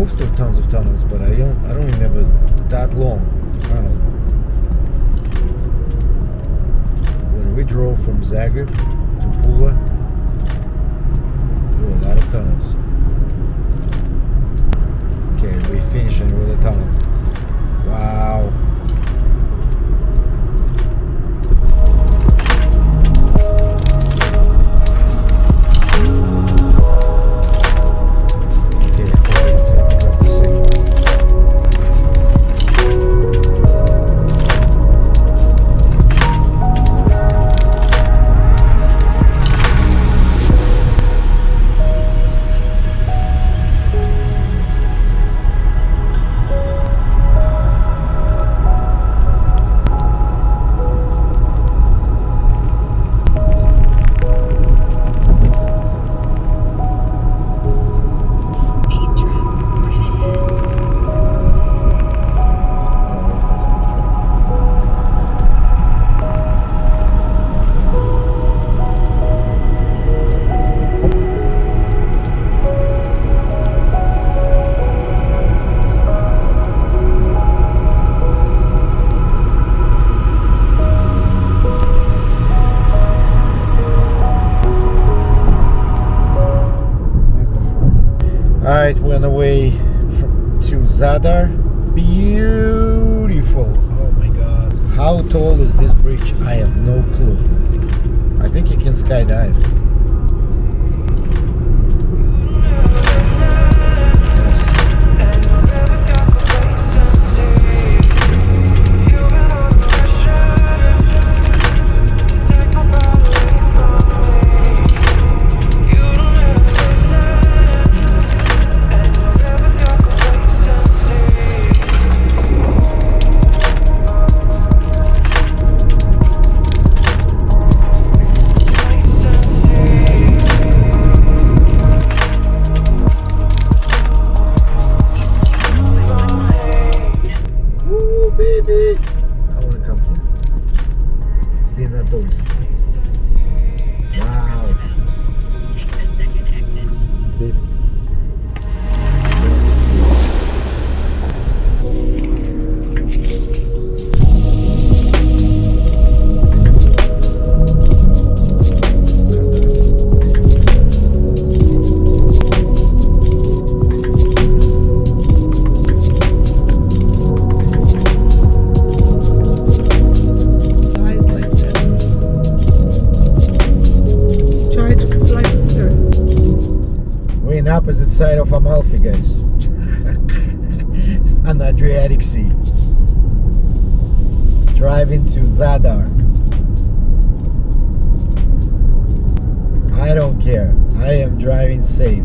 most of tons of tunnels, but I don't remember that long tunnel. When we drove from Zagreb to Pula, there were a lot of tunnels. Okay, we're finishing with a tunnel. Wow. Alright, we're on the way to Zadar. Beautiful. Oh my god. How tall is this bridge? I have no clue. I think you can skydive. Opposite side of Amalfi, guys. On the Adriatic Sea. Driving to Zadar. I don't care. I am driving safe.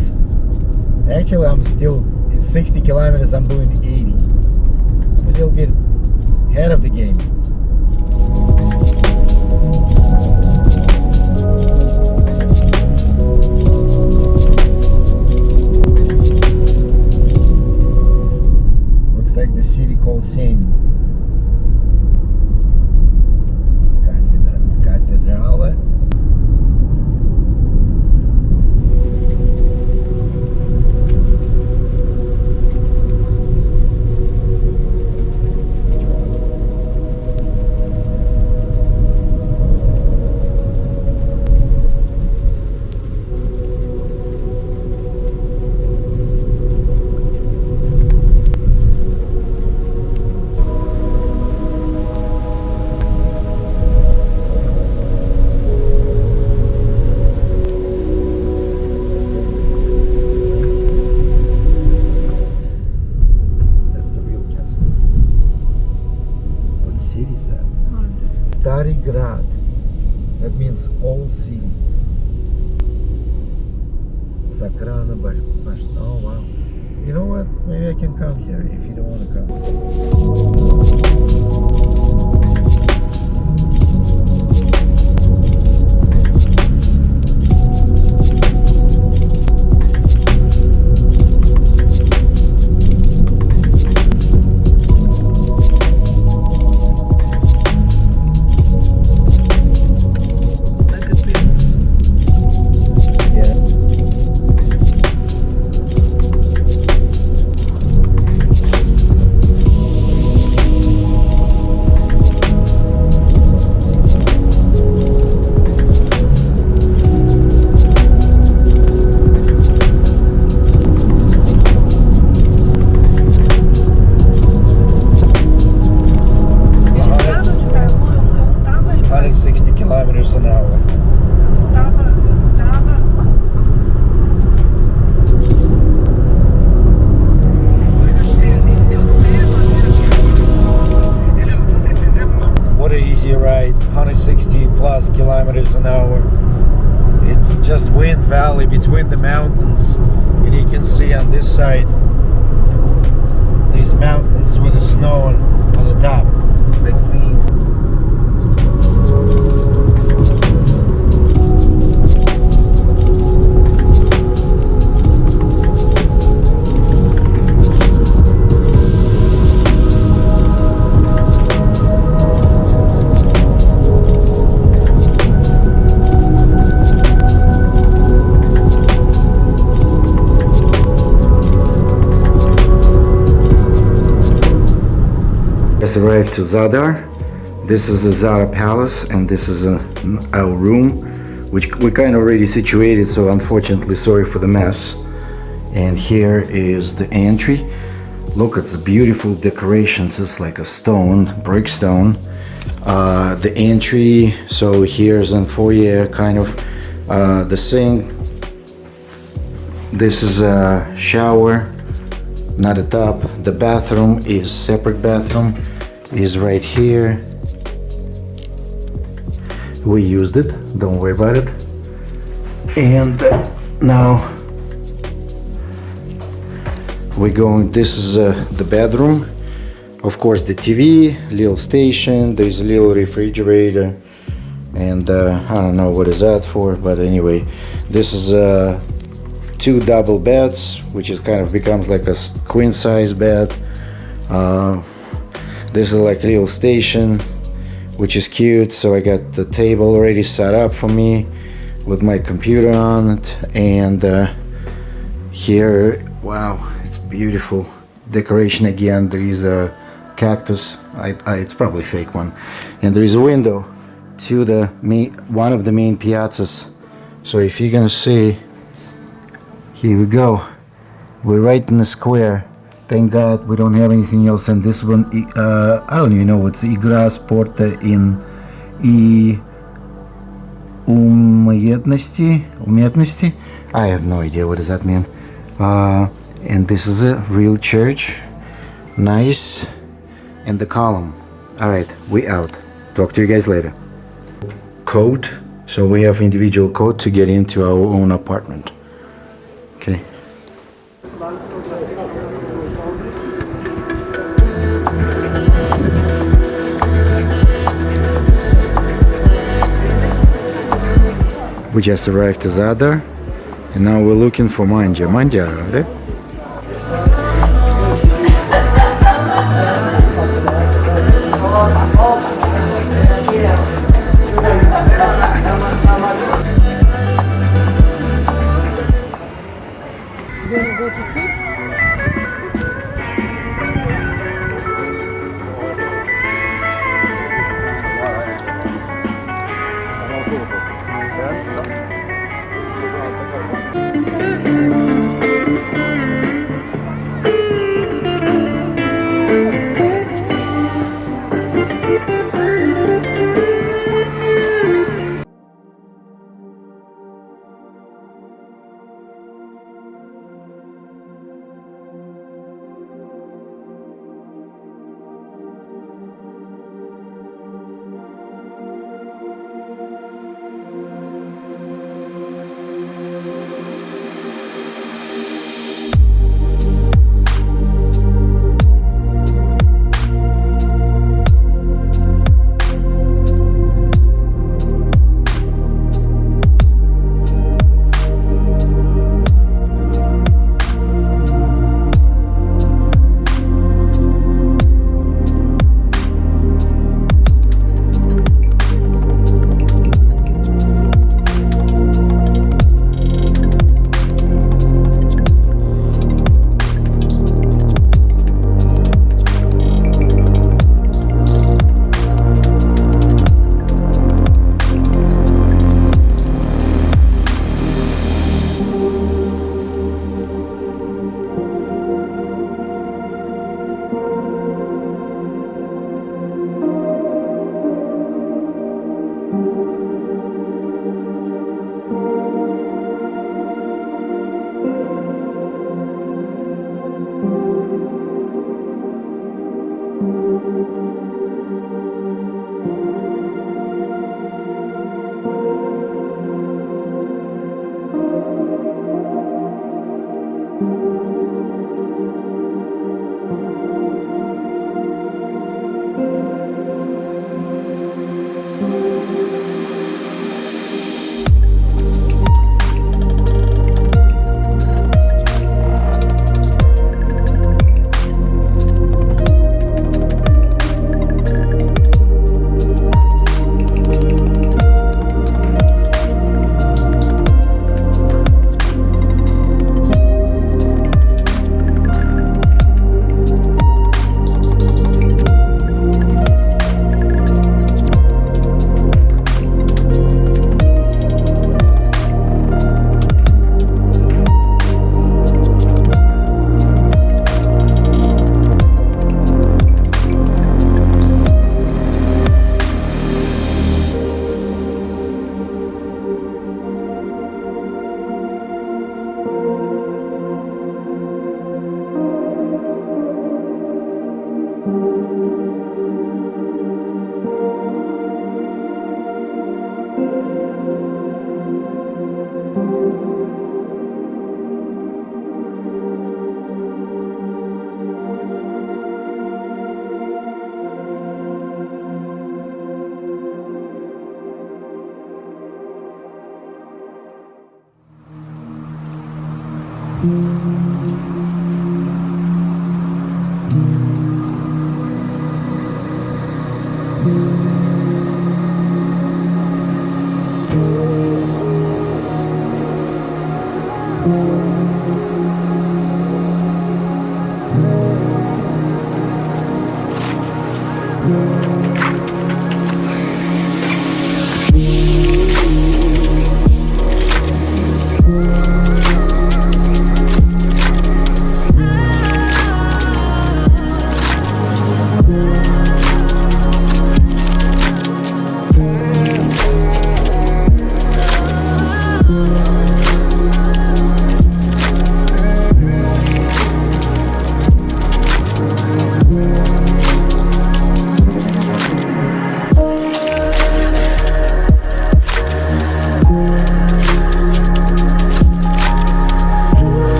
Actually, I'm still in 60 kilometers. I'm doing 80. I'm a little bit ahead of the game. Like the city called Saint Cathedrale. That means old city. Sakrana Bash. Oh wow. You know what? Maybe I can come here if you don't want to come. kilometers an hour. It's just wind valley between the mountains, and you can see on this side these mountains with the snow on the top. Big trees. Just arrived to Zadar. This is the Zadar Palace, and this is our room, which we kind of already situated, so unfortunately sorry for the mess. And here is the entry. Look at the beautiful decorations. It's like a stone, brick stone. The entry, so here's a foyer, kind of the sink. This is a shower, not a tub. The bathroom is separate bathroom, is right here. We used it, don't worry about it. And now we're going, this is the bedroom. Of course the TV, little station, there's a little refrigerator, and I don't know what is that for, but anyway, this is two double beds, which is kind of becomes like a queen size bed. This is like a little station, which is cute. So I got the table already set up for me with my computer on it, and here, wow, it's beautiful decoration again. There is a cactus, it's probably a fake one, and there is a window to the one of the main piazzas. So if you're gonna see, here we go, we're right in the square. Thank God we don't have anything else. And this one, I don't even know what's Игра спорта и уместности. I have no idea what does that mean. And this is a real church, nice, and the column. All right, we out. Talk to you guys later. Code. So we have individual code to get into our own apartment. Okay. We just arrived to Zadar, and now we're looking for mangiare. You wanna go to see?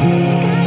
The sky